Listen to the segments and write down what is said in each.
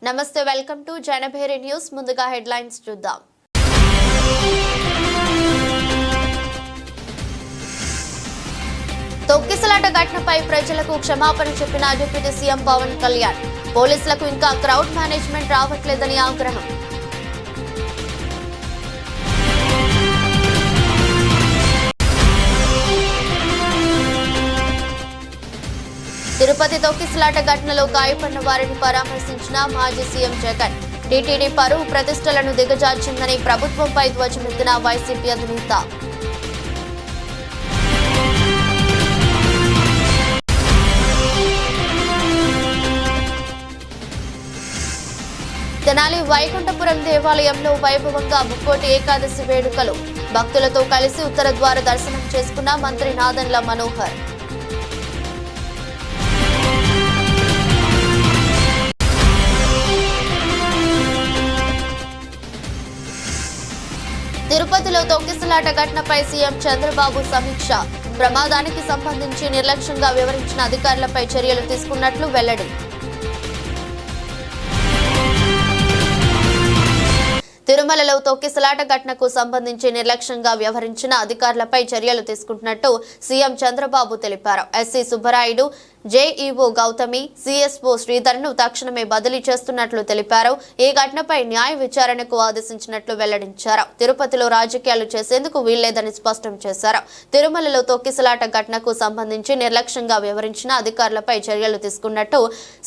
నమస్తే, welcome to Janabheri news. ముందుగా headlines చూద్దాం. తొక్కిసలాట ఘటనపై ప్రజలకు క్షమాపణ చెప్పిన డిప్యూటీ సీఎం పవన్ కళ్యాణ్. పోలీసులకు ఇంకా క్రౌడ్ మేనేజ్మెంట్ రావట్లేదని ఆగ్రహం. తిరుపతి తొక్కిసలాట ఘటనలో గాయపడిన వారిని పరామర్శించిన మాజీ సీఎం జగన్. టీటీడీ పరువు ప్రతిష్టలను దిగజార్చిందని ప్రభుత్వంపై ధ్వజమెత్తిన వైసీపీ అధినేత. తెనాలి వైకుంఠపురం దేవాలయంలో వైభవంగా ముక్కోటి ఏకాదశి వేడుకలు. భక్తులతో కలిసి ఉత్తర ద్వార దర్శనం చేసుకున్న మంత్రి నాదెండ్ల మనోహర్. తిరుపతిలో తొక్కిసలాట ఘటనపై సీఎం చంద్రబాబు సమీక్ష. ప్రమాదానికి సంబంధించి నిర్లక్ష్యంగా వివరించిన అధికారులపై చర్యలు తీసుకున్నట్లు వెల్లడి. తిరుమలలో తొక్కిసలాట ఘటనకు సంబంధించి నిర్లక్ష్యంగా వ్యవహరించిన అధికారులపై చర్యలు తీసుకుంటున్నట్టు సీఎం చంద్రబాబు తెలిపారు. SE Subbarayudu, JEO Gautami, CSO శ్రీధర్ను తక్షణమే బదిలీ చేస్తున్నట్లు తెలిపారు. ఈ ఘటనపై న్యాయ విచారణకు ఆదేశించినట్లు వెల్లడించారు. తిరుపతిలో రాజకీయాలు చేసేందుకు వీల్లేదని స్పష్టం చేశారు. తిరుమలలో తొక్కిసలాట ఘటనకు సంబంధించి నిర్లక్ష్యంగా వ్యవహరించిన అధికారులపై చర్యలు తీసుకున్నట్టు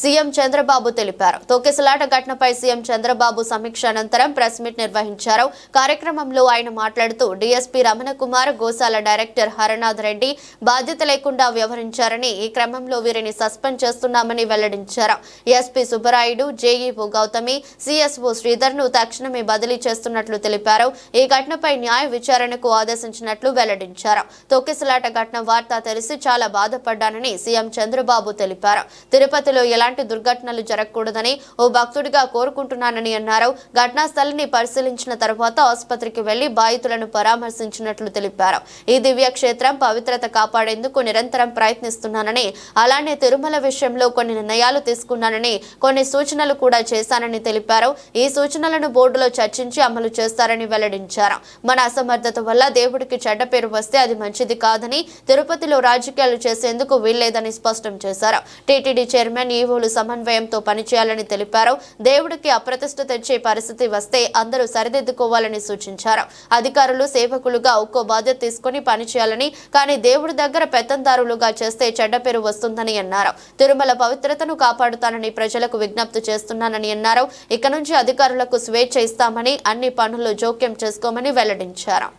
సీఎం చంద్రబాబు తెలిపారు. తొక్కిసలాట ఘటనపై సీఎం చంద్రబాబు సమీక్ష అనంతరం ప్రెస్ మీట్ నిర్వహించారు. కార్యక్రమంలో ఆయన మాట్లాడుతూ డీఎస్పీ రమణ కుమార్, గోశాల డైరెక్టర్ హరనాథ్ రెడ్డి బాధ్యత లేకుండా వ్యవహరించారని, ఈ క్రమంలో వీరిని సస్పెండ్ చేస్తున్నామని వెల్లడించారు. SP Subbarayudu, JEO Gautami, CSO శ్రీధర్ను తక్షణమే బదిలీ చేస్తున్నట్లు తెలిపారు. ఈ ఘటనపై న్యాయ విచారణకు ఆదేశించినట్లు వెల్లడించారు. తొక్కిసలాట ఘటన వార్త తెలిసి చాలా బాధపడ్డానని సీఎం చంద్రబాబు తెలిపారు. తిరుపతిలో ఎలాంటి దుర్ఘటనలు జరగకూడదని ఓ భక్తుడిగా కోరుకుంటున్నానని అన్నారు. ఘటనా స్థలాన్ని పరిశీలించిన తర్వాత ఆసుపత్రికి వెళ్లి బాధితులను పరామర్శించినట్లు తెలిపారు. ఈ దివ్య క్షేత్రం పవిత్రత కాపాడేందుకు నిరంతరం ప్రయత్నిస్తున్నానని, అలానే తిరుమల విషయంలో కొన్ని నిర్ణయాలు తీసుకున్నానని, కొన్ని సూచనలు కూడా చేశానని తెలిపారు. ఈ సూచనలను బోర్డులో చర్చించి అమలు చేస్తారని వెల్లడించారు. మన అసమర్థత వల్ల దేవుడికి చెడ్డ పేరు వస్తే అది మంచిది కాదని, తిరుపతిలో రాజకీయాలు చేసేందుకు వీల్లేదని స్పష్టం చేశారు. టీటీడీ చైర్మన్, ఈవోలు సమన్వయంతో పనిచేయాలని తెలిపారు. దేవుడికి అప్రతిష్ట తెచ్చే పరిస్థితి వస్తే అందరూ సరిదిద్దుకోవాలని సూచించారు. అధికారులు సేవకులుగా ఒక్కో బాధ్యత తీసుకుని పనిచేయాలని, కానీ దేవుడి దగ్గర పెత్తందారులుగా చేస్తే చెడ్డ పేరు వస్తుందని అన్నారు. తిరుమల పవిత్రతను కాపాడుతానని ప్రజలకు విజ్ఞప్తి చేస్తున్నానని అన్నారు. ఇక నుంచి అధికారులకు స్వేచ్ఛ ఇస్తామని, అన్ని పనుల్లో జోక్యం చేసుకోమని వెల్లడించారు.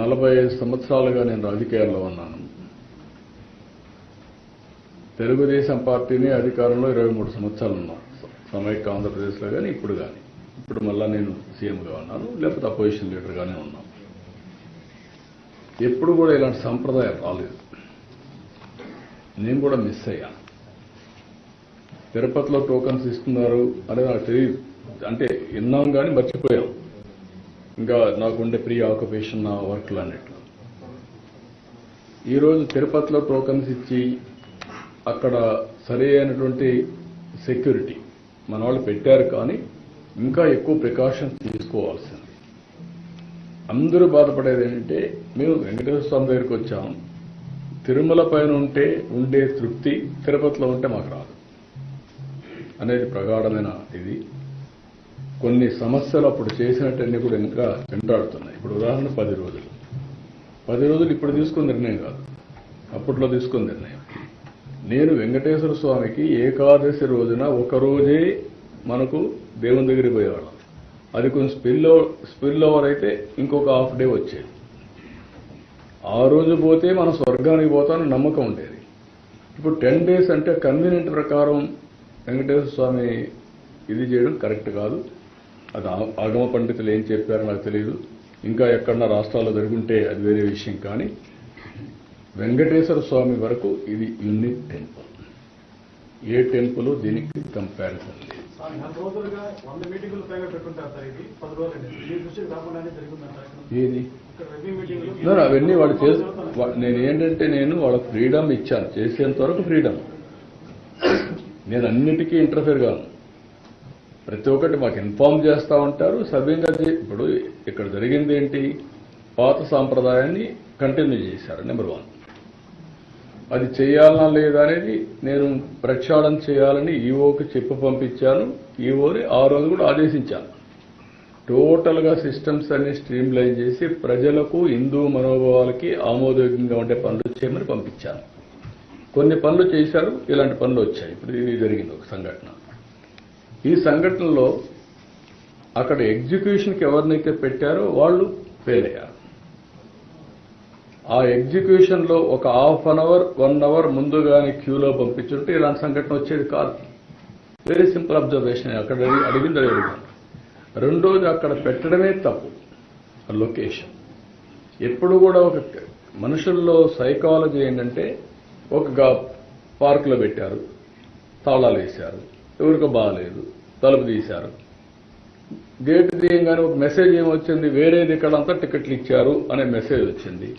45 సంవత్సరాలుగా నేను రాజకీయాల్లో ఉన్నాను. తెలుగుదేశం పార్టీని అధికారంలో 23 సంవత్సరాలు ఉన్నాం. సమైక్య ఆంధ్రప్రదేశ్లో కానీ ఇప్పుడు మళ్ళా నేను సీఎంగా ఉన్నాను, లేకపోతే అపోజిషన్ లీడర్గానే ఉన్నాను. ఎప్పుడు కూడా ఇలాంటి సంప్రదాయం రాలేదు. నేను కూడా మిస్ అయ్యాను. తిరుపతిలో టోకన్స్ ఇస్తున్నారు అనేది నాకు తెలియదు. అంటే విన్నాం కానీ మర్చిపోయాం. ఇంకా నాకుండే ప్రీ ఆక్యుపేషన్ నా వర్క్లు అన్నిట్లో. ఈరోజు తిరుపతిలో టోకన్స్ ఇచ్చి అక్కడ సరి అయినటువంటి సెక్యూరిటీ మన వాళ్ళు పెట్టారు, కానీ ఇంకా ఎక్కువ ప్రికాషన్స్ తీసుకోవాల్సింది. అందరూ బాధపడేది ఏంటంటే, మేము వెంకటేశ్వర స్వామి దగ్గరికి వచ్చాము, తిరుమల పైన ఉండే తృప్తి తిరుపతిలో ఉంటే మాకు రాదు అనేది ప్రగాఢమైన ఇది. కొన్ని సమస్యలు అప్పుడు చేసినట్టన్నీ కూడా ఇంకా వెంటాడుతున్నాయి. ఇప్పుడు ఉదాహరణ 10 రోజులు ఇప్పుడు తీసుకున్న నిర్ణయం కాదు, అప్పట్లో తీసుకున్న నిర్ణయం. నేను వెంకటేశ్వర స్వామికి ఏకాదశి రోజున ఒకరోజే మనకు దేవుని దగ్గరికి పోయేవాళ్ళం. అది కొంచెం స్పిల్ ఓవర్ అయితే ఇంకొక హాఫ్ డే వచ్చేది. ఆ రోజు పోతే మనం స్వర్గానికి పోతామని నమ్మకం ఉండేది. ఇప్పుడు 10 days అంటే కన్వీనియంట్ ప్రకారం వెంకటేశ్వర స్వామి ఇది చేయడం కరెక్ట్ కాదు. అది ఆగమ పండితులు ఏం చెప్పారో నాకు తెలియదు. ఇంకా ఎక్కడన్నా రాష్ట్రాల్లో జరుగుంటే అది వేరే విషయం. కానీ వెంకటేశ్వర స్వామి వరకు ఇది యూనిక్ టెంపుల్. ఏ టెంపుల్ దీనికి కంపారిజన్ లేదు. ఏది అవన్నీ వాళ్ళు నేను వాళ్ళకి ఫ్రీడమ్ ఇచ్చాను, చేసేంత వరకు ఫ్రీడమ్. నేను అన్నిటికీ ఇంటర్ఫేర్ కాను. ప్రతి ఒక్కటి మాకు ఇన్ఫార్మ్ చేస్తూ ఉంటారు. సవ్యంగా ఇప్పుడు ఇక్కడ జరిగింది ఏంటి, పాత సాంప్రదాయాన్ని కంటిన్యూ చేశారు. నెంబర్ 1, అది చేయాలనా లేదా అనేది నేను ప్రక్షాళన చేయాలని ఈఓకి చెప్పి పంపించాను. ఈఓని ఆ రోజు కూడా ఆదేశించాను. టోటల్గా సిస్టమ్స్ అన్ని స్ట్రీమ్ లైన్ చేసి ప్రజలకు హిందూ మనోభావాలకి ఆమోదయోగ్యంగా ఉండే పనులు చేయమని పంపించాను. కొన్ని పనులు చేశారు, ఇలాంటి పనులు వచ్చాయి. ఇప్పుడు ఇది జరిగింది ఒక సంఘటన. ఈ సంఘటనలో అక్కడ ఎగ్జిక్యూషన్కి ఎవరినైతే పెట్టారో వాళ్ళు ఫెయిల్ అయ్యారు. ఆ ఎగ్జిక్యూషన్లో ఒక హాఫ్ అన్ అవర్ 1 అవర్ ముందుగానే క్యూలో పంపించుంటే ఇలాంటి సంఘటన వచ్చేది కాదు. Very simple observation. అక్కడ అడిగింది అడిగాను. రెండోది, అక్కడ పెట్టడమే తప్పు లొకేషన్. ఎప్పుడు కూడా ఒక మనుషుల్లో సైకాలజీ ఏంటంటే, ఒక పార్కులో పెట్టారు, తాళాలు వేశారు, ఎవరికో బాగాలేదు, తలుపు తీశారు, గేట్ తీయంగానే ఒక మెసేజ్ ఏమొచ్చింది, వేరేది ఇక్కడంతా టికెట్లు ఇచ్చారు అనే మెసేజ్ వచ్చింది.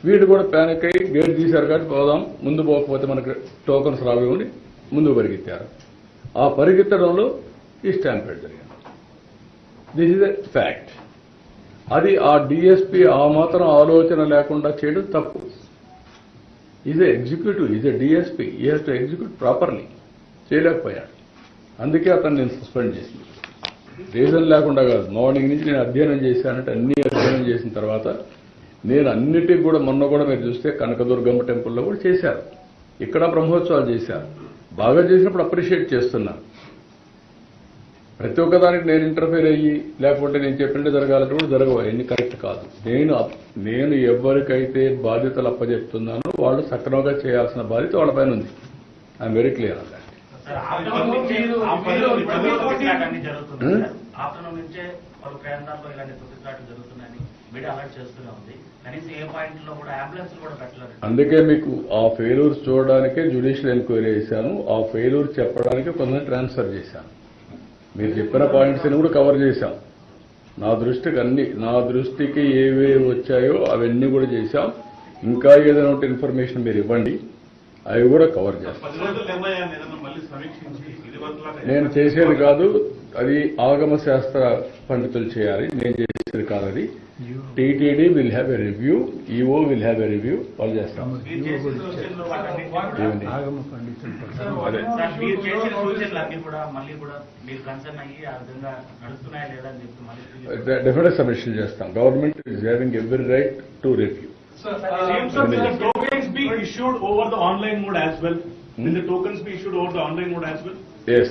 వీడు కూడా ప్యానిక్ అయ్యి గేట్ తీశారు కాబట్టి పోదాం, ముందు పోకపోతే మనకు టోకన్స్ రావేమని ముందుకు పరిగెత్తారు. ఆ పరిగెత్తడంలో ఈ స్టాంపేడ్ జరిగింది. This is a fact. అది ఆ డిఎస్పీ ఆ మాత్రం ఆలోచన లేకుండా చేయడం తప్పు. Is a executive, is a DSP, ఈ హ్యాస్ టు ఎగ్జిక్యూట్ ప్రాపర్లీ. చేయలేకపోయాడు. అందుకే అతను నేను సస్పెండ్ చేసింది. రీజన్ లేకుండా కాదు. మార్నింగ్ నుంచి నేను అధ్యయనం చేశానంటే అన్ని అధ్యయనం చేసిన తర్వాత నేను అన్నిటికీ కూడా మొన్న కూడా మీరు చూస్తే కనకదుర్గమ్మ టెంపుల్లో కూడా చేశారు, ఇక్కడ బ్రహ్మోత్సవాలు చేశారు. బాగా చేసినప్పుడు అప్రిషియేట్ చేస్తున్నాను. ప్రతి ఒక్కదానికి నేను ఇంటర్ఫేర్ అయ్యి లేకపోతే నేను చెప్పినట్టు జరగాలంటే కూడా జరగవు. ఎన్ని కరెక్ట్ కాదు. నేను ఎవరికైతే బాధ్యతలు అప్పచెప్తున్నానో వాళ్ళు సక్రమంగా చేయాల్సిన బాధ్యత వాళ్ళపైన ఉంది. I'm very clear on that. అందుకే మీకు ఆ ఫెయిల్యూర్స్ చూడడానికే జ్యుడిషియల్ ఎంక్వైరీ చేశాను. ఆ ఫెయిల్యూర్ చెప్పడానికి కొంచెం ట్రాన్స్ఫర్ చేశాను. మీరు చెప్పిన పాయింట్స్ కూడా కవర్ చేశాం. నా దృష్టికి ఏవేవి వచ్చాయో అవన్నీ కూడా చేశాం. ఇంకా ఏదైనా ఉంటే ఇన్ఫర్మేషన్ మీరు ఇవ్వండి, అవి కూడా కవర్ చేస్తాం. నేను చేసేది కాదు, అది ఆగమ శాస్త్ర పండితులు చేయాలి, నేను చేసేది కాదు. అది TTD will have a review, EO will have a review, వాళ్ళు చేస్తాం. డెఫినెట్ సబ్మిషన్ చేస్తాం. Government is having every right to review. Tokens be issued over the online mode as well. Will the tokens be issued over the online mode as well? Yes,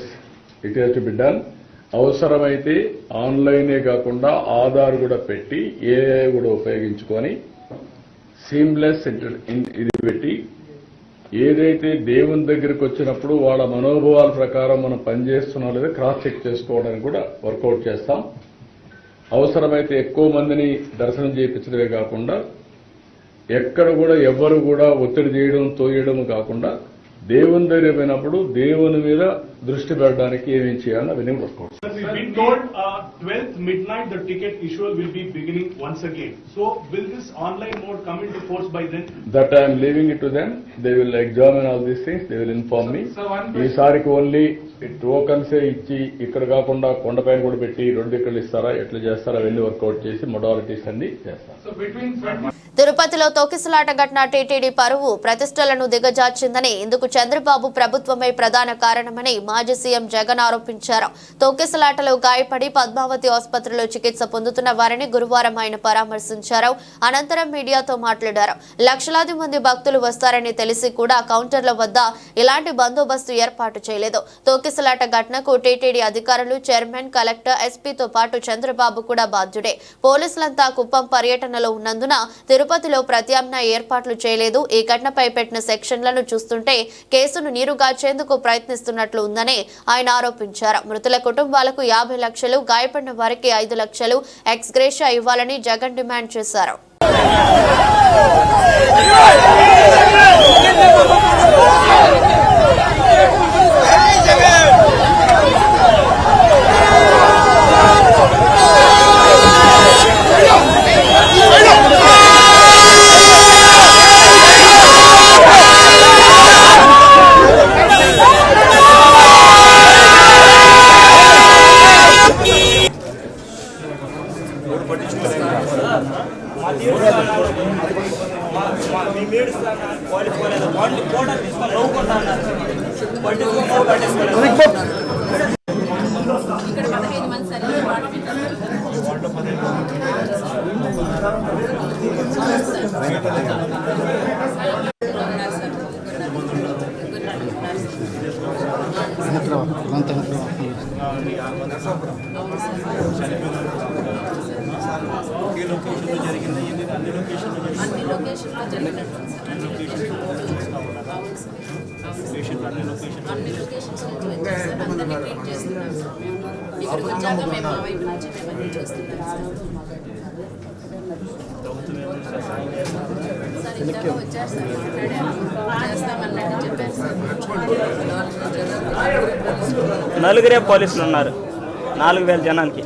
it has to be done. అవసరమైతే ఆన్లైనే కాకుండా ఆధార్ కూడా పెట్టి AI కూడా ఉపయోగించుకొని seamless ఇది పెట్టి ఏదైతే దేవుని దగ్గరికి వచ్చినప్పుడు వాళ్ళ మనోభావాల ప్రకారం మనం పనిచేస్తున్నాం లేదా క్రాస్ చెక్ చేసుకోవడానికి కూడా వర్కౌట్ చేస్తాం. అవసరమైతే ఎక్కువ మందిని దర్శనం చేయించడమే కాకుండా ఎక్కడ కూడా ఎవరు కూడా ఒత్తిడి చేయడం తోయడం కాకుండా దేవుని దగ్గర పోయినప్పుడు దేవుని మీద దృష్టి పెట్టడానికి ఏమేం చేయాలని అవన్నీ work out. We've been told 12th midnight the ticket issue will be beginning once again. So will this online mode come into force by then? That I am leaving it to them. They will examine all these things. They will inform me. ఈసారికి only టోకన్సే ఇచ్చి ఇక్కడ కాకుండా కొండపైన కూడా పెట్టి 2 దిక్కులు ఇస్తారా, ఎట్లా చేస్తారా అవన్నీ వర్కౌట్ చేసి మొడాలిటీస్ అన్ని చేస్తారు. తిరుపతిలో తొక్కిసలాట ఘటన టీటీడీ పరువు ప్రతిష్టలను దిగజార్చిందని, ఇందుకు చంద్రబాబు ప్రభుత్వమే ప్రధాన కారణమని మాజీ సీఎం జగన్ ఆరోపించారు. తొక్కిసలాటలో గాయపడి పద్మావతి ఆసుపత్రిలో చికిత్స పొందుతున్న వారిని గురువారం ఆయన పరామర్శించారు. అనంతరం మీడియాతో మాట్లాడారు. లక్షలాది మంది భక్తులు వస్తారని తెలిసి కూడా కౌంటర్ల వద్ద ఇలాంటి బందోబస్తు ఏర్పాటు చేయలేదు. తొక్కిసలాట ఘటనకు టీటీడీ అధికారులు, చైర్మన్, కలెక్టర్, ఎస్పీతో పాటు చంద్రబాబు కూడా బాధ్యుడే. పోలీసులంతా కుప్పం పర్యటనలో ఉన్నందున తిరుపతిలో ప్రత్యామ్నాయ ఏర్పాట్లు చేయలేదు. ఈ ఘటనపై పెట్టిన సెక్షన్లను చూస్తుంటే కేసును నీరుగార్చేందుకు ప్రయత్నిస్తున్నట్లు ఉందని ఆయన ఆరోపించారు. మృతుల కుటుంబాలకు 50 లక్షలు, గాయపడిన వారికి 5 లక్షలు ఎక్స్ గ్రేషియా ఇవ్వాలని జగన్ డిమాండ్ చేశారు. ఒకే లొకేషన్లో జరిగింది అన్ని లొకేషన్లో ఇక్కడికి వచ్చాక మేము ఆ వైపు నుంచి మేమన్నీ చూస్తున్నాం సార్ ఇందాక వచ్చారు సార్ మాట్లాడారు చేస్తామన్నట్టు చెప్పారు సార్ నలుగురే పోలీసులు ఉన్నారు 4,000 జనానికి.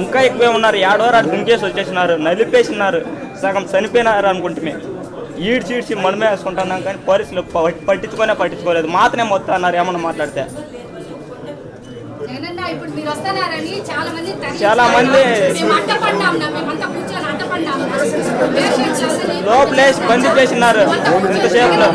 ఇంకా ఎక్కువే ఉన్నారు. 7 వారాలు దుంకేసి వచ్చేసినారు, నలిపేసినారు, సగం చనిపోయినారు అనుకుంటే ఈడ్చి మనమే వేసుకుంటున్నాం. కానీ పోలీసులు పట్టించుకోలేదు. మాత్రమే మొత్తం అన్నారు ఏమన్నా మాట్లాడితే. చాలా మంది లోపలేసి బందీ చేసినారు ఇంతసేపులో.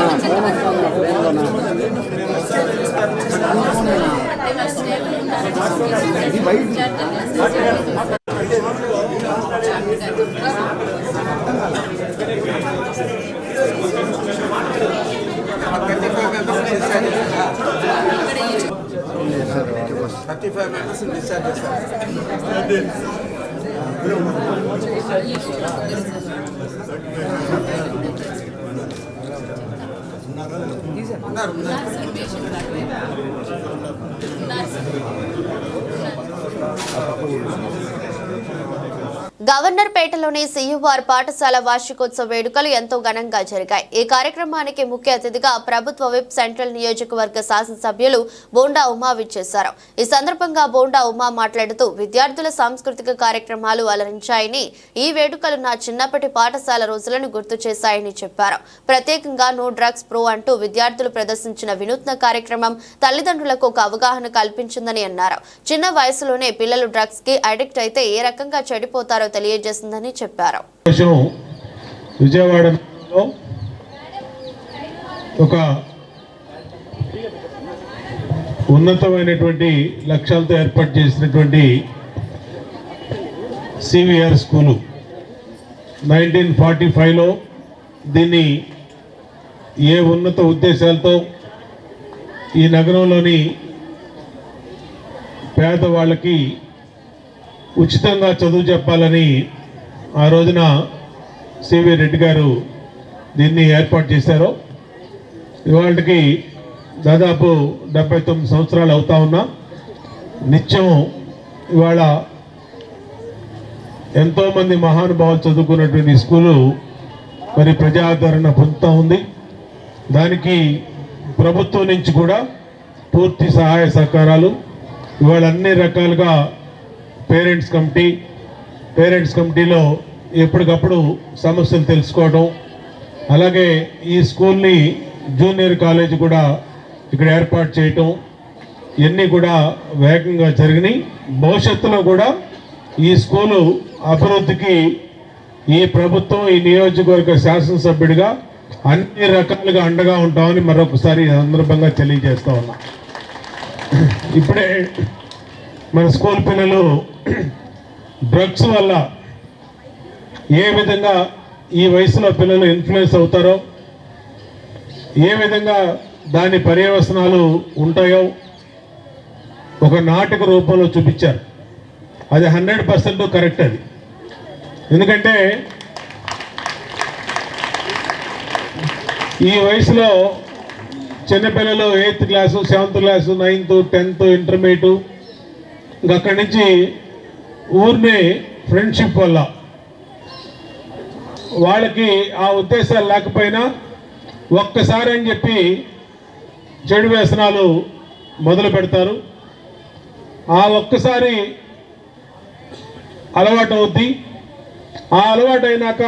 గవర్నర్ పేటలోని సియుఆర్ పాఠశాల వార్షికోత్సవ వేడుకలు ఎంతో ఘనంగా జరిగాయి. ఈ కార్యక్రమానికి ముఖ్య అతిథిగా ప్రభుత్వ విప్ సెంట్రల్ నియోజకవర్గ శాసనసభ్యులు బోండా ఉమా విచ్చేశారు. ఈ సందర్భంగా బోండా ఉమా మాట్లాడుతూ విద్యార్థుల సాంస్కృతిక కార్యక్రమాలు అలరించాయని, ఈ వేడుకలు నా చిన్నప్పటి పాఠశాల రోజులను గుర్తు చేశాయని చెప్పారు. ప్రత్యేకంగా నో డ్రగ్స్ ప్రో అంటూ విద్యార్థులు ప్రదర్శించిన వినూత్న కార్యక్రమం తల్లిదండ్రులకు ఒక అవగాహన కల్పించిందని అన్నారు. చిన్న వయసులోనే పిల్లలు డ్రగ్స్ కి అడిక్ట్ అయితే ఏ రకంగా చెడిపోతారో తెలియజేసిందని చెప్పారు. విజయవాడలో ఒక ఉన్నతమైనటువంటి లక్ష్యాలతో ఏర్పాటు చేసినటువంటి సివిఆర్ స్కూలు 1945లో దీన్ని ఏ ఉన్నత ఉద్దేశాలతో ఈ నగరంలోని పేదవాళ్ళకి ఉచితంగా చదువు చెప్పాలని ఆ రోజున సివి రెడ్డి గారు దీన్ని ఏర్పాటు చేశారు. ఇవాళకి దాదాపు 79 సంవత్సరాలు అవుతా ఉన్నా నిత్యం ఇవాళ ఎంతోమంది మహానుభావులు చదువుకున్నటువంటి స్కూలు మరి ప్రజాదరణ పొందుతూ ఉంది. దానికి ప్రభుత్వం నుంచి కూడా పూర్తి సహాయ సహకారాలు ఇవాళ అన్ని రకాలుగా పేరెంట్స్ కమిటీలో ఎప్పటికప్పుడు సమస్యలు తెలుసుకోవడం, అలాగే ఈ స్కూల్ని జూనియర్ కాలేజ్ కూడా ఇక్కడ ఏర్పాటు చేయటం ఇవన్నీ కూడా వేగంగా జరిగినాయి. భవిష్యత్తులో కూడా ఈ స్కూలు అభివృద్ధికి ఈ ప్రభుత్వం ఈ నియోజకవర్గ శాసనసభ్యుడిగా అన్ని రకాలుగా అండగా ఉంటామని మరొకసారి సందర్భంగా తెలియజేస్తా ఉన్నా. ఇప్పుడే మన స్కూల్ పిల్లలు డ్రగ్స్ వల్ల ఏ విధంగా ఈ వయసులో పిల్లలు ఇన్ఫ్లుయెన్స్ అవుతారో, ఏ విధంగా దాని పర్యవసనాలు ఉంటాయో ఒక నాటక రూపంలో చూపించారు. అది 100% కరెక్ట్. అది ఎందుకంటే ఈ వయసులో చిన్నపిల్లలు 8th class, 7th class, 9th, 10th, intermediate, ఇంకక్కడి నుంచి ఊరిని ఫ్రెండ్షిప్ వల్ల వాళ్ళకి ఆ ఉద్దేశాలు లేకపోయినా ఒక్కసారి అని చెప్పి చెడు వ్యసనాలు మొదలు పెడతారు. ఆ ఒక్కసారి అలవాటు అవుద్ది. ఆ అలవాటు అయినాక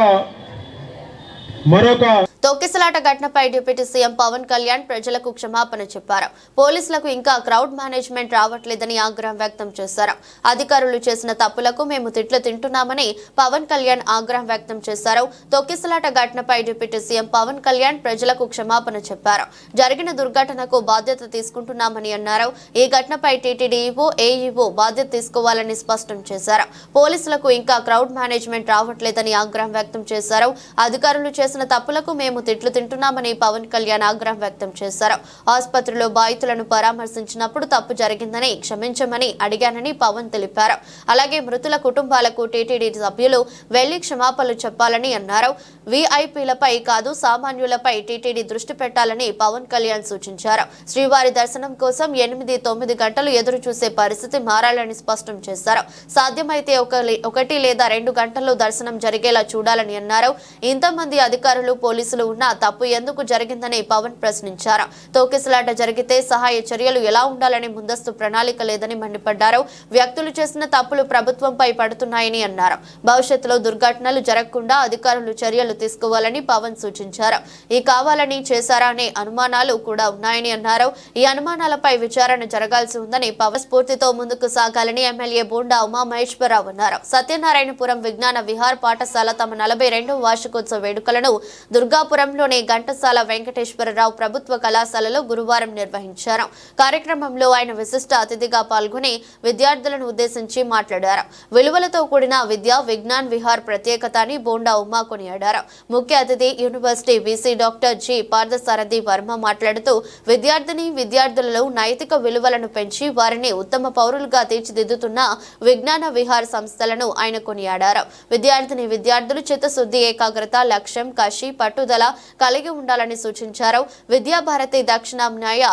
మరొక తొక్కిసలాట ఘటనపై డిప్యూటీ సీఎం పవన్ కళ్యాణ్ ప్రజలకు క్షమాపణ చెప్పారు. పోలీసులకు ఇంకా క్రౌడ్ మేనేజ్మెంట్ రావట్లేదని ఆగ్రహం వ్యక్తం చేశారు. అధికారులు చేసిన తప్పులకు మేము తిట్లు తింటున్నామని పవన్ కళ్యాణ్ ఆగ్రహం వ్యక్తం చేశారు. తొక్కిసలాట ఘటనపై డిప్యూటీ సీఎం పవన్ కళ్యాణ్ ప్రజలకు క్షమాపణ చెప్పారు. జరిగిన దుర్ఘటనకు బాధ్యత తీసుకుంటున్నామని అన్నారు. ఈ ఘటనపై టీటీడీఈఓ, ఏఈఓ బాధ్యత తీసుకోవాలని స్పష్టం చేశారు. పోలీసులకు ఇంకా క్రౌడ్ మేనేజ్మెంట్ రావట్లేదని ఆగ్రహం వ్యక్తం చేశారు. అధికారులు చేసిన తప్పులకు మేము మేము తిట్లు తింటున్నామని పవన్ కళ్యాణ్ ఆగ్రహం వ్యక్తం చేశారు. ఆసుపత్రిలో బాధితులను పరామర్శించినప్పుడు తప్పు జరిగిందని క్షమించమని అడిగానని పవన్ తెలిపారు. అలాగే మృతుల కుటుంబాలకు టీటీడీ సభ్యులు వెళ్లి క్షమాపణలు చెప్పాలని అన్నారు. వీఐపీలపై కాదు సామాన్యులపై టీటీడీ దృష్టి పెట్టాలని పవన్ కళ్యాణ్ సూచించారు. శ్రీవారి దర్శనం కోసం 8-9 గంటలు ఎదురు చూసే పరిస్థితి మారాలని స్పష్టం చేశారు. సాధ్యమైతే 1 లేదా 2 గంటల్లో దర్శనం జరిగేలా చూడాలని అన్నారు. ఇంతమంది అధికారులు పోలీసులు ఉన్నా తప్పు ఎందుకు జరిగిందని పవన్ ప్రశ్నించారు. తోకిసలాట జరిగితే సహాయ చర్యలు ఎలా ఉండాలని ముందస్తు ప్రణాళిక లేదని మండిపడ్డారు. వ్యక్తులు చేసిన తప్పులు ప్రభుత్వంపై పడుతున్నాయని అన్నారు. భవిష్యత్తులో దుర్ఘటనలు జరగకుండా అధికారులు చర్యలు తీసుకోవాలని పవన్ సూచించారు. ఈ కావాలని చేశారా అనే అనుమానాలు కూడా ఉన్నాయని అన్నారు. ఈ అనుమానాలపై విచారణ జరగాల్సి ఉందని పవన్ స్ఫూర్తితో ముందుకు సాగాలని ఎమ్మెల్యే బోండా ఉమామహేశ్వరరావు అన్నారు. సత్యనారాయణపురం విజ్ఞాన విహార్ పాఠశాల తమ 42వ వార్షికోత్సవ వేడుకలను దుర్గాపురంలోని ఘంటసాల వెంకటేశ్వరరావు ప్రభుత్వ కళాశాలలో గురువారం నిర్వహించారు. కార్యక్రమంలో ఆయన విశిష్ట అతిథిగా పాల్గొని విద్యార్థులను ఉద్దేశించి మాట్లాడారు. విలువలతో కూడిన విద్య విజ్ఞాన్ విహార్ ప్రత్యేకత అని బోండా ఉమా కొనియాడారు. ముఖ్య అతిథి university VC doctor G Parthasarathi Varma మాట్లాడుతూ విద్యార్థులలో నైతిక విలువలను పెంచి వారిని ఉత్తమ పౌరులుగా తీర్చిదిద్దుతున్న విజ్ఞాన విహార్ సంస్థలను ఆయన కొనియాడారు. విద్యార్థులు చిత్తశుద్ధి, ఏకాగ్రత, లక్ష్యం, కషి, పట్టుదల కలిగి ఉండాలని సూచించారు. విద్యాభారతి దక్షిణామ్నాయ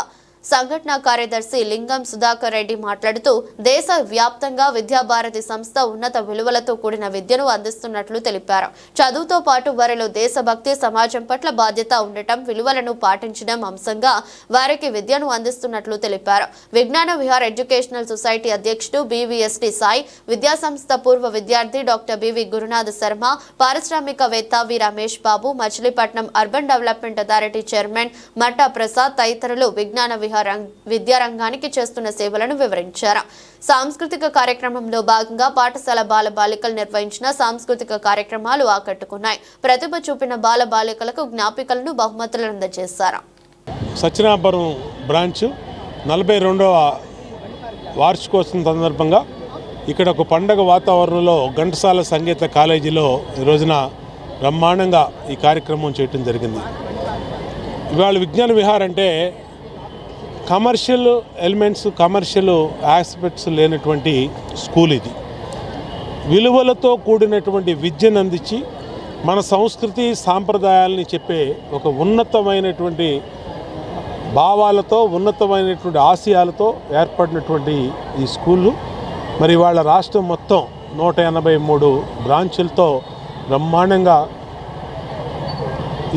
సంఘటన కార్యదర్శి లింగం సుధాకర్ రెడ్డి మాట్లాడుతూ దేశ వ్యాప్తంగా విద్యాభారతి సంస్థ ఉన్నత విలువలతో కూడిన విద్యను అందిస్తున్నట్లు తెలిపారు. చదువుతో పాటు వారిలో దేశభక్తి, సమాజం పట్ల బాధ్యత ఉండటం, విలువలను పాటించడం అంశంగా వారికి విద్యను అందిస్తున్నట్లు తెలిపారు. విజ్ఞాన విహార్ ఎడ్యుకేషనల్ సొసైటీ అధ్యక్షుడు బీవీఎస్టీ సాయి, విద్యాసంస్థ పూర్వ విద్యార్థి డాక్టర్ బివి గురునాథ్ శర్మ, పారిశ్రామికవేత్త V Ramesh Babu, Machilipatnam urban development authority chairman Matta Prasad తదితరులు విజ్ఞాన విద్యారంగానికి చేస్తున్న సేవలను వివరించారు. సాంస్కృతిక కార్యక్రమంలో భాగంగా పాఠశాల బాలబాలికలు నిర్వహించిన సాంస్కృతిక కార్యక్రమాలు ఆకట్టుకున్నాయి. ప్రతిభ చూపిన బాలబాలికలకు జ్ఞాపికలను, బహుమతులను అందజేశారు. సత్యనారాయణపురం బ్రాంచ్ 42వ వార్షికోత్సవం సందర్భంగా ఇక్కడ ఒక పండగ వాతావరణంలో ఘంటసాల సంగీత కాలేజీలో ఈ రోజున బ్రహ్మాండంగా ఈ కార్యక్రమం చేయటం జరిగింది. ఇవాళ విజ్ఞాన విహార్ అంటే కమర్షియల్ ఎలిమెంట్స్, కమర్షియల్ ఆస్పెక్ట్స్ లేనటువంటి స్కూల్ ఇది. విలువలతో కూడినటువంటి విద్యను అందించి మన సంస్కృతి సాంప్రదాయాలని చెప్పే ఒక ఉన్నతమైనటువంటి భావాలతో, ఉన్నతమైనటువంటి ఆశయాలతో ఏర్పడినటువంటి ఈ స్కూళ్ళు మరి వాళ్ళ రాష్ట్రం మొత్తం 183 బ్రాంచులతో బ్రహ్మాండంగా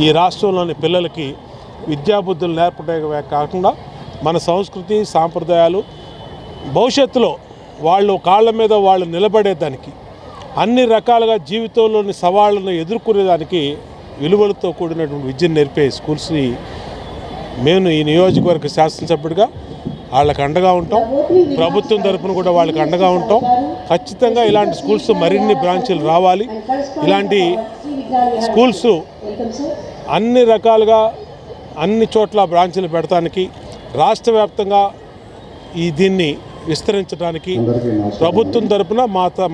ఈ రాష్ట్రంలోని పిల్లలకి విద్యాబుద్ధులు నేర్పడమే కాకుండా మన సంస్కృతి సాంప్రదాయాలు భవిష్యత్తులో వాళ్ళు కాళ్ళ మీద వాళ్ళు నిలబడేదానికి, అన్ని రకాలుగా జీవితంలోని సవాళ్ళను ఎదుర్కొనేదానికి విలువలతో కూడినటువంటి విద్యను నేర్పే స్కూల్స్ని మేము ఈ నియోజకవర్గ శాసనసభ్యుడిగా వాళ్ళకి అండగా ఉంటాం. ప్రభుత్వం తరఫున కూడా వాళ్ళకి అండగా ఉంటాం. ఖచ్చితంగా ఇలాంటి స్కూల్స్ మరిన్ని బ్రాంచీలు రావాలి. ఇలాంటి స్కూల్స్ అన్ని రకాలుగా అన్ని చోట్ల బ్రాంచీలు పెడతానికి, రాష్ట్ర వ్యాప్తంగా దీన్ని విస్తరించడానికి ప్రభుత్వం తరపున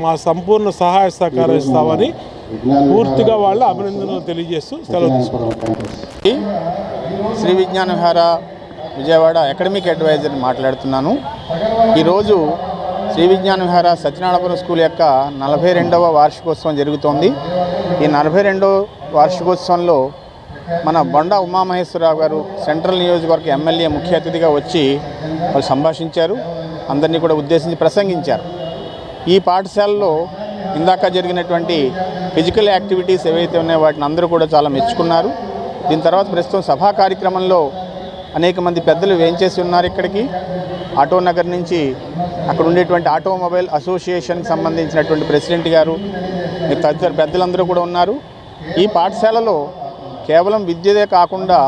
మా సంపూర్ణ సహాయ సహకారం ఇస్తామని పూర్తిగా వాళ్ళ అభినందనలు తెలియజేస్తూ సెలవు తీసుకుంటాం. శ్రీ విజ్ఞాన విహార విజయవాడ అకాడమిక్ అడ్వైజర్ మాట్లాడుతున్నాను. ఈరోజు శ్రీ విజ్ఞాన విహార సత్యనారాయణపురం స్కూల్ యొక్క 42వ వార్షికోత్సవం జరుగుతోంది. ఈ 42వ వార్షికోత్సవంలో మన బొండా ఉమామహేశ్వరరావు గారు సెంట్రల్ నియోజకవర్గ ఎమ్మెల్యే ముఖ్య అతిథిగా వచ్చి వాళ్ళు సంభాషించారు. అందరినీ కూడా ఉద్దేశించి ప్రసంగించారు. ఈ పాఠశాలలో ఇందాక జరిగినటువంటి ఫిజికల్ యాక్టివిటీస్ ఏవైతే ఉన్నాయో వాటిని అందరూ కూడా చాలా మెచ్చుకున్నారు. దీని తర్వాత ప్రస్తుతం సభా కార్యక్రమంలో అనేక మంది పెద్దలు వేంచేసి ఉన్నారు. ఇక్కడికి ఆటో నగర్ నుంచి అక్కడ ఉండేటువంటి ఆటోమొబైల్ అసోసియేషన్కి సంబంధించినటువంటి ప్రెసిడెంట్ గారు, తదితర పెద్దలందరూ కూడా ఉన్నారు. ఈ పాఠశాలలో కేవలం విద్యదే కాకుండా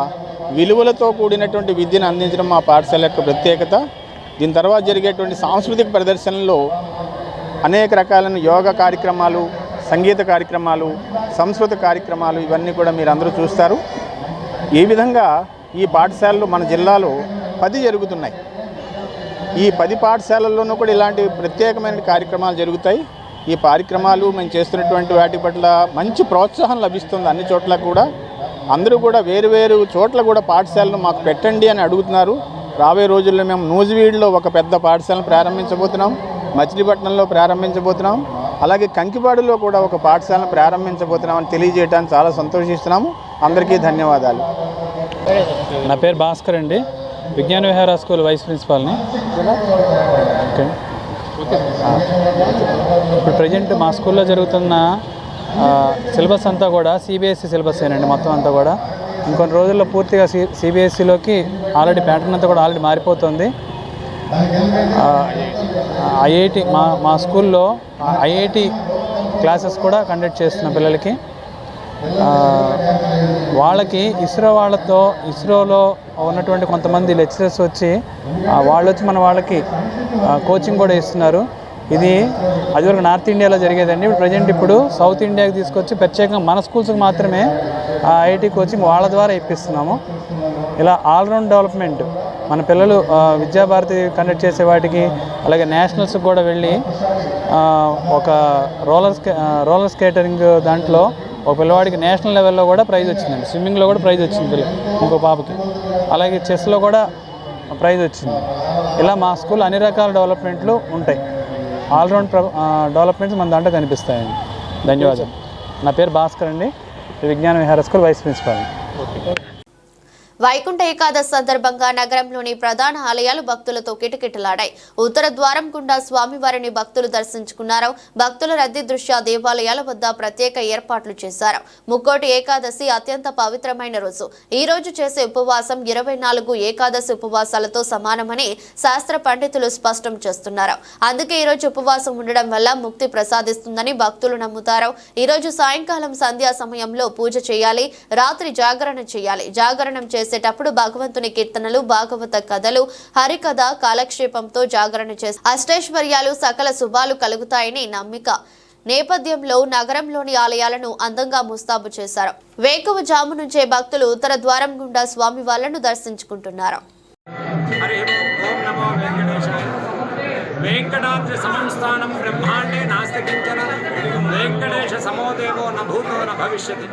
విలువలతో కూడినటువంటి విద్యను అందించడం మా పాఠశాల యొక్క ప్రత్యేకత. దీని తర్వాత జరిగేటువంటి సాంస్కృతిక ప్రదర్శనలో అనేక రకాలైన యోగా కార్యక్రమాలు, సంగీత కార్యక్రమాలు, సంస్కృత కార్యక్రమాలు ఇవన్నీ కూడా మీరు అందరూ చూస్తారు. ఈ విధంగా ఈ పాఠశాలలు మన జిల్లాలో 10 జరుగుతున్నాయి. ఈ 10 పాఠశాలల్లోనూ కూడా ఇలాంటి ప్రత్యేకమైన కార్యక్రమాలు జరుగుతాయి. ఈ కార్యక్రమాలు మేము చేస్తున్నటువంటి వాటి పట్ల మంచి ప్రోత్సాహం లభిస్తుంది అన్ని చోట్ల కూడా. అందరూ కూడా వేరు చోట్ల కూడా పాఠశాలను మాకు పెట్టండి అని అడుగుతున్నారు. రాబోయే రోజుల్లో మేము నూజివీడులో ఒక పెద్ద పాఠశాలను ప్రారంభించబోతున్నాం, మచిలీపట్నంలో ప్రారంభించబోతున్నాం, అలాగే కంకిపాడులో కూడా ఒక పాఠశాలను ప్రారంభించబోతున్నామని తెలియజేయడానికి చాలా సంతోషిస్తున్నాము. అందరికీ ధన్యవాదాలు. నా పేరు భాస్కర్ అండి, Vignana Vihara school vice ప్రిన్సిపాల్ని. Okay, ఇప్పుడు ప్రజెంట్ మా స్కూల్లో జరుగుతున్న సిలబస్ అంతా కూడా సిబిఎస్ఈ సిలబస్ ఏనండి. మొత్తం అంతా కూడా ఇంకొన్ని రోజుల్లో పూర్తిగా సిబిఎస్ఈలోకి ఆల్రెడీ ప్యాటర్న్ అంతా కూడా ఆల్రెడీ మారిపోతుంది. ఐఐటి మా స్కూల్లో ఐఐటి క్లాసెస్ కూడా కండక్ట్ చేస్తున్నాం పిల్లలకి. వాళ్ళకి ఇస్రోలో ఉన్నటువంటి కొంతమంది లెక్చరర్స్ వచ్చి వాళ్ళు వచ్చి మన వాళ్ళకి కోచింగ్ కూడా ఇస్తున్నారు. ఇది అదివరకు నార్త్ ఇండియాలో జరిగేదండి. ఇప్పుడు సౌత్ ఇండియాకి తీసుకొచ్చి ప్రత్యేకంగా మన స్కూల్స్కి మాత్రమే ఐఐటి కోచింగ్ వాళ్ళ ద్వారా ఇప్పిస్తున్నాము. ఇలా ఆల్రౌండ్ డెవలప్మెంట్ మన పిల్లలు విద్యాభారతి కండక్ట్ చేసే వాటికి, అలాగే నేషనల్స్కి కూడా వెళ్ళి ఒక రోలర్ స్కేటరింగ్ దాంట్లో ఒక పిల్లవాడికి నేషనల్ లెవెల్లో కూడా ప్రైజ్ వచ్చిందండి. స్విమ్మింగ్లో కూడా ప్రైజ్ వచ్చింది ఇంకో పాపకి, అలాగే చెస్లో కూడా ప్రైజ్ వచ్చింది. ఇలా మా స్కూల్ అన్ని రకాల డెవలప్మెంట్లు ఉంటాయి. ఆల్రౌండ్ డెవలప్మెంట్స్ మన దాంట్లో కనిపిస్తాయండి. ధన్యవాదాలు. నా పేరు భాస్కర్ అండి, Vignana Vihara school vice principal. Vaikuntha Ekadashi సందర్భంగా నగరంలోని ప్రధాన ఆలయాలు భక్తులతో కిటకిటలాడాయి. ఉత్తర ద్వారం గుండా స్వామివారిని భక్తులు దర్శించుకున్నారు. భక్తుల రద్దీ దృష్ట్యా దేవాలయాల వద్ద ప్రత్యేక ఏర్పాట్లు చేశారు. ముక్కోటి ఏకాదశి అత్యంత పవిత్రమైన రోజు. ఈ రోజు చేసే ఉపవాసం 24 ఏకాదశి ఉపవాసాలతో సమానమని శాస్త్ర పండితులు స్పష్టం చేస్తున్నారు. అందుకే ఈ రోజు ఉపవాసం ఉండడం వల్ల ముక్తి ప్రసాదిస్తుందని భక్తులు నమ్ముతారు. ఈ రోజు సాయంకాలం సంధ్యా సమయంలో పూజ చేయాలి, రాత్రి జాగరణ చేయాలి. జాగరణం చేసేటప్పుడు భగవంతుని కీర్తనలు, భాగవత కథలు, హరికథ కాలక్షేపంతో జాగరణ చేసి అష్టైశ్వర్యాలు, సకల శుభాలు కలుగుతాయని నమ్మిక నేపథ్యంలో నగరంలోని ఆలయాలను అందంగా ముస్తాబు చేశారు. వేకువజాము నుంచే భక్తులు ఉత్తర ద్వారం గుండా స్వామి వాళ్లను దర్శించుకుంటున్నారు. వెంకటాద్రి సమం స్థానం బ్రహ్మాండే నాస్తి కించన వెంకటేశ సమోదేవో న భూతో న భవిష్యతి.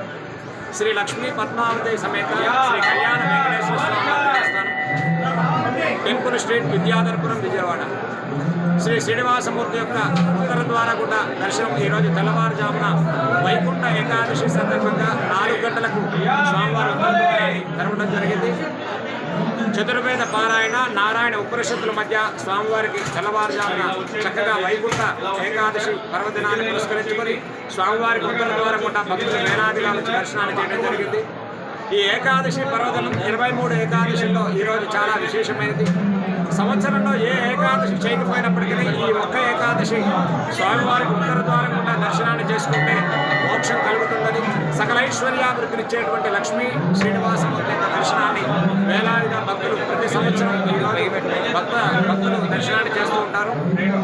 శ్రీ లక్ష్మీ పద్మావతి సమేత శ్రీ కళ్యాణ వెంకటేశ్వర స్వామి దేవస్థానం, టెంపుల్ స్ట్రీట్, విద్యాధరపురం, విజయవాడ. శ్రీ శ్రీనివాసమూర్తి యొక్క ఉత్తర ద్వార గుండా దర్శనం ఈరోజు తెల్లవారుజామున వైకుంఠ ఏకాదశి సందర్భంగా 4 గంటలకు స్వామివారి ఉత్తర ద్వారాన్ని తెరవడం జరిగింది. చతుర్వేద పారాయణ, నారాయణ ఉపనిషత్తుల మధ్య స్వామివారికి తెల్లవారుజామున చక్కగా వైకుంఠ ఏకాదశి పర్వదినాన్ని పురస్కరించుకొని స్వామివారికి ఉత్తర ద్వారం గుండా భక్తులు వేలాదిగా వచ్చి దర్శనాన్ని చేయడం జరిగింది. ఈ ఏకాదశి పర్వదినం 23 ఏకాదశిలో ఈరోజు చాలా విశేషమైనది. సంవత్సరంలో ఏ ఏకాదశి చేయకపోయినప్పటికీ ఈ ఒక్క ఏకాదశి స్వామివారికి ఉత్తర ద్వారం గుండా దర్శనాన్ని చేసుకుంటే మోక్షం కలుగుతుందని, సకల ఐశ్వర్యాభివృద్ధినిచ్చేటువంటి లక్ష్మీ శ్రీనివాసమూర్తి యొక్క దర్శనాన్ని వేలాదిగా భక్తులు ప్రతి సంవత్సరం భక్తులు దర్శనాన్ని చేస్తూ ఉంటారు.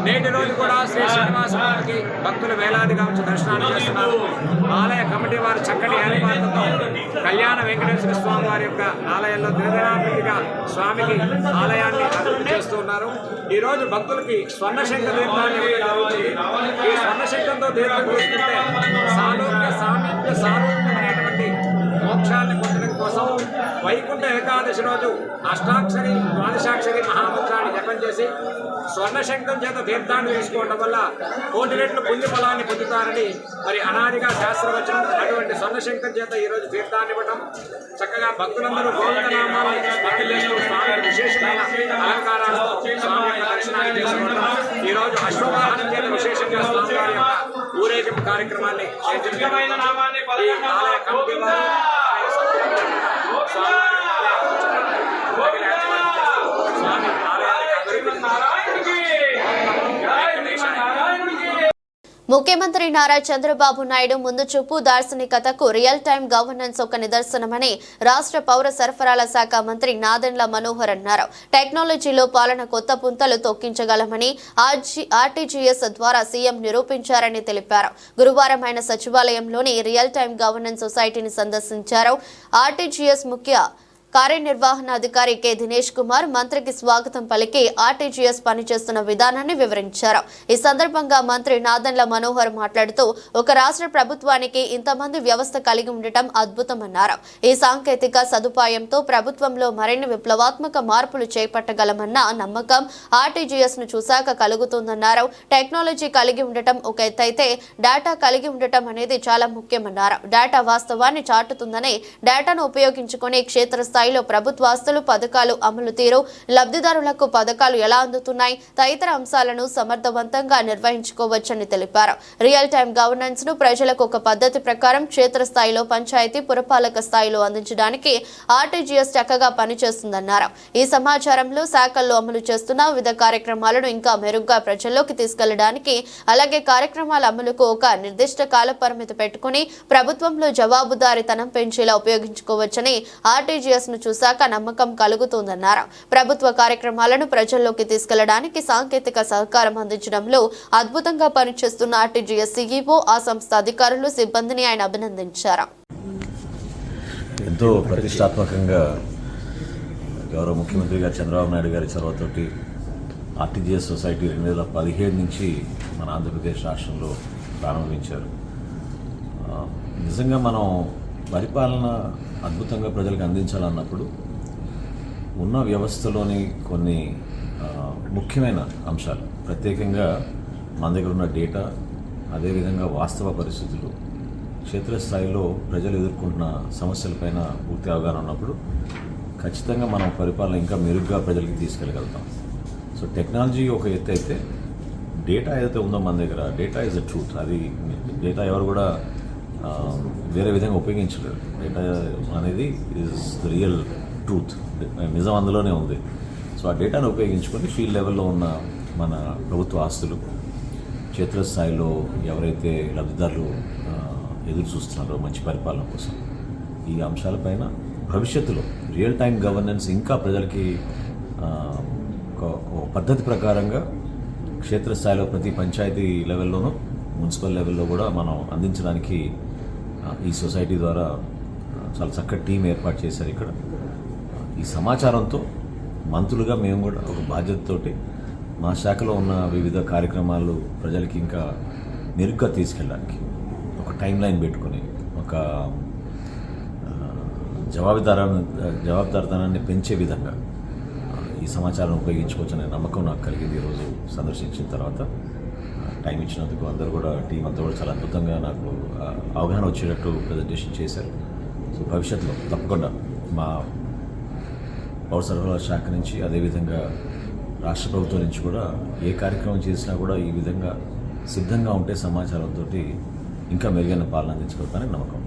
నేటి రోజు కూడా శ్రీ శ్రీనివాసమూర్తికి భక్తులు వేలాదిగా వచ్చి దర్శనాన్ని చేస్తున్నారు. ఆలయ కమిటీ వారు చక్కటి ఏర్పాట్లతో కళ్యాణ వెంకటేశ్వర స్వామి వారి యొక్క ఆలయంలో దినదినాభివృద్ధిగా స్వామికి ఆలయాన్ని అభివృద్ధి చేస్తూ ఉన్నారు. ఈ రోజు భక్తులకి స్వర్ణశంఖ దీపాన్ని ఈ స్వర్ణశంఖంతో దీపం తీసుకుంటే సారూప్యం అనేటువంటి మోక్షాన్ని పొందడం కోసం వైకుంఠ ఏకాదశి రోజు అష్టాక్షరి ద్వాదశాక్షరి మహామంత్రాన్ని జపం చేసి స్వర్ణశంఖం చేత తీర్థాన్ని తీసుకోవడం వల్ల 1,000 రెట్లు పుణ్య ఫలాన్ని పొందుతారని మరి అనాదిగా శాస్త్రవచనం. అటువంటి స్వర్ణశంఖం చేత ఈరోజు తీర్థాన్ని ఇవ్వడం, చక్కగా భక్తులందరూ గోవిందనామాలను స్మరణ చేస్తూ స్వామి విశేషమైన అలంకారాలతో స్వామి యొక్క దర్శనాన్ని చేసుకోవడం, ఈరోజు అశ్వవాహనం చేత విశేషంగా స్వామివారి యొక్క ఊరేగింపు కార్యక్రమాన్ని ఈ ఆలయ కమిటీ వారు స్వామి ఆలయానికి అభివృద్ధి ముఖ్యమంత్రి నారా చంద్రబాబు నాయుడు ముందు చూపు దార్శనికతకు రియల్ టైం గవర్నెన్స్ ఒక నిదర్శనమని రాష్ట్ర పౌర సరఫరాల శాఖ మంత్రి నాదెండ్ల మనోహర్ అన్నారు. టెక్నాలజీలో పాలన కొత్త పుంతలు తొక్కించగలమని ఆర్టీజీఎస్ ద్వారా సీఎం నిరూపించారని తెలిపారు. గురువారం ఆయన సచివాలయంలోని రియల్ టైం గవర్నెన్స్ సొసైటీని సందర్శించారు. ఆర్టీజీఎస్ ముఖ్య కార్యనిర్వహణాధికారి కె దినేష్ కుమార్ మంత్రికి స్వాగతం పలికి ఆర్టీజీఎస్ పనిచేస్తున్న విధానాన్ని వివరించారు. ఈ సందర్భంగా మంత్రి నాదెండ్ల మనోహర్ మాట్లాడుతూ ఒక రాష్ట్ర ప్రభుత్వానికి ఇంతమంది వ్యవస్థ కలిగి ఉండటం అద్భుతమన్నారు. ఈ సాంకేతిక సదుపాయంతో ప్రభుత్వంలో మరిన్ని విప్లవాత్మక మార్పులు చేపట్టగలమన్న నమ్మకం ఆర్టీజీఎస్ ను చూశాక కలుగుతుందన్నారు. టెక్నాలజీ కలిగి ఉండటం ఒక ఎత్తైతే డేటా కలిగి ఉండటం అనేది చాలా ముఖ్యమన్నారు. డేటా వాస్తవాన్ని చాటుతుందని డేటాను ఉపయోగించుకుని క్షేత్రస్థాయిలో ప్రభుత్వ ఆస్తులు పథకాలు అమలు తీరు లబ్ధిదారులకు పథకాలు ఎలా అందుతున్నాయి తదితర అంశాలను సమర్థవంతంగా నిర్వహించుకోవచ్చని తెలిపారు. రియల్ టైం గవర్నెన్స్ ను ప్రజలకు ఒక పద్ధతి ప్రకారం క్షేత్రస్థాయిలో పంచాయతీ పురపాలక స్థాయిలో అందించడానికి ఆర్టీజీఎస్ చక్కగా పనిచేస్తుందన్నారు. ఈ సమాచారంలో శాఖల్లో అమలు చేస్తున్న వివిధ కార్యక్రమాలను ఇంకా మెరుగ్గా ప్రజల్లోకి తీసుకెళ్లడానికి అలాగే కార్యక్రమాల అమలుకు ఒక నిర్దిష్ట కాల పరిమితి పెట్టుకుని ప్రభుత్వంలో జవాబుదారీతనం పెంచేలా ఉపయోగించుకోవచ్చని ఆర్టీజీఎస్ ను చూశాక నమ్మకం కలుగుతుందన్నారు. ప్రభుత్వ కార్యక్రమాలను ప్రజల్లోకి తీసుకెళ్లడానికి సాంకేతిక సహకారం అందించడంలో అద్భుతంగా పనిచేస్తున్న ఆర్టీజీఎస్ సీఈఓ ఆ సంస్థ అధికారులు సిబ్బందిని ఆయన అభినందించారు. ఎంతో ప్రతిష్టాత్మకంగా గౌరవ ముఖ్యమంత్రి గారు చంద్రబాబు నాయుడు గారి చొరవతోటి ఆర్టీజీఎస్ సొసైటీ 2017 నుంచి మన ఆంధ్రప్రదేశ్ రాష్ట్రంలో ప్రారంభించారు. నిజంగా మనం పరిపాలన అద్భుతంగా ప్రజలకు అందించాలన్నప్పుడు ఉన్న వ్యవస్థలోని కొన్ని ముఖ్యమైన అంశాలు ప్రత్యేకంగా మన దగ్గర ఉన్న డేటా, అదేవిధంగా వాస్తవ పరిస్థితులు, క్షేత్రస్థాయిలో ప్రజలు ఎదుర్కొంటున్న సమస్యలపైన పూర్తి అవగాహన ఉన్నప్పుడు ఖచ్చితంగా మనం పరిపాలన ఇంకా మెరుగ్గా ప్రజలకి తీసుకెళ్ళగలుగుతాం. సో టెక్నాలజీ ఒక ఎత్తు అయితే డేటా ఏదైతే ఉందో మన దగ్గర డేటా ఈజ్ అ ట్రూత్. అది డేటా ఎవరు కూడా వేరే విధంగా ఉపయోగించలేరు. డేటా అనేది ఈజ్ ద రియల్ ట్రూత్, నిజం అందులోనే ఉంది. సో ఆ డేటాను ఉపయోగించుకొని ఫీల్డ్ లెవెల్లో ఉన్న మన ప్రభుత్వ ఆస్తులు, క్షేత్రస్థాయిలో ఎవరైతే లబ్ధిదారులు ఎదురు చూస్తున్నారో మంచి పరిపాలన కోసం, ఈ అంశాలపైన భవిష్యత్తులో రియల్ టైం గవర్నెన్స్ ఇంకా ప్రజలకి ఒక పద్ధతి ప్రకారంగా క్షేత్రస్థాయిలో ప్రతి పంచాయతీ లెవెల్లోనూ మున్సిపల్ లెవెల్లో కూడా మనం అందించడానికి ఈ సొసైటీ ద్వారా చాలా చక్కటి టీం ఏర్పాటు చేశారు. ఇక్కడ ఈ సమాచారంతో మంత్రులుగా మేము కూడా ఒక బాధ్యతతోటి మా శాఖలో ఉన్న వివిధ కార్యక్రమాలు ప్రజలకి ఇంకా మెరుగ్గా తీసుకెళ్ళడానికి ఒక టైం లైన్ పెట్టుకొని ఒక జవాబుదారితనాన్ని పెంచే విధంగా ఈ సమాచారం ఉపయోగించుకోవచ్చనే నమ్మకం నాకు కలిగింది. ఈరోజు సందర్శించిన తర్వాత టైం ఇచ్చినందుకు అందరూ కూడా టీం అంతా కూడా చాలా అద్భుతంగా నాకు అవగాహన వచ్చేటట్టు ప్రజెంటేషన్ చేశారు. సో భవిష్యత్తులో తప్పకుండా మా పౌర సరఫరాల శాఖ నుంచి అదేవిధంగా రాష్ట్ర ప్రభుత్వం నుంచి కూడా ఏ కార్యక్రమం చేసినా కూడా ఈ విధంగా సిద్ధంగా ఉంటే సమాచారంతో ఇంకా మెరుగైన పాలన అందించగలుగుతానని నమ్మకం.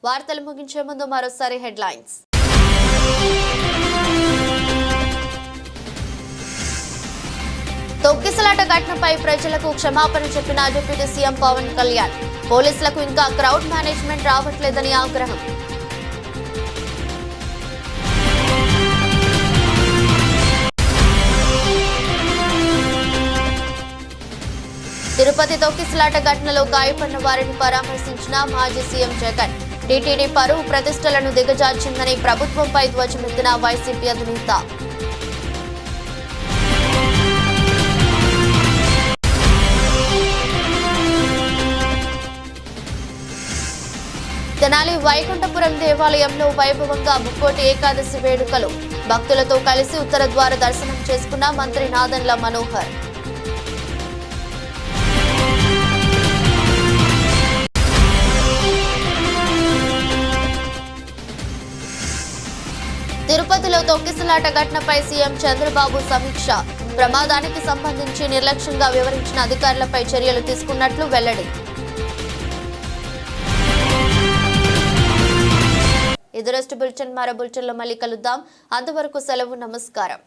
వార్తలు ముగించే ముందు మరోసారి హెడ్లైన్స్. తొక్కిసలాట ఘటనపై ప్రజలకు క్షమాపణ చెప్పిన డిప్యూటీ సీఎం పవన్ కళ్యాణ్. పోలీసులకు ఇంకా క్రౌడ్ మేనేజ్మెంట్ రావట్లేదని ఆగ్రహం. తిరుపతి తొక్కిసలాట ఘటనలో గాయపడిన వారిని పరామర్శించిన మాజీ సీఎం జగన్. టీటీడీ పరువు ప్రతిష్టలను దిగజార్చిందని ప్రభుత్వంపై ధ్వజమెత్తిన వైసీపీ అధినేత. తెనాలి వైకుంఠపురం దేవాలయంలో వైభవంగా ముక్కోటి ఏకాదశి వేడుకలు. భక్తులతో కలిసి ఉత్తర ద్వార దర్శనం చేసుకున్న మంత్రి నాదెండ్ల మనోహర్. తిరుపతిలో తొక్కిసలాట ఘటనపై సీఎం చంద్రబాబు సమీక్ష. ప్రమాదానికి సంబంధించి నిర్లక్ష్యంగా వివరించిన అధికారులపై చర్యలు తీసుకున్నట్లు వెల్లడి. ఇది రెస్ట్ బులెటిన్. మరో బులెటిన్లో మళ్ళీ కలుద్దాం. అంతవరకు సెలవు. నమస్కారం.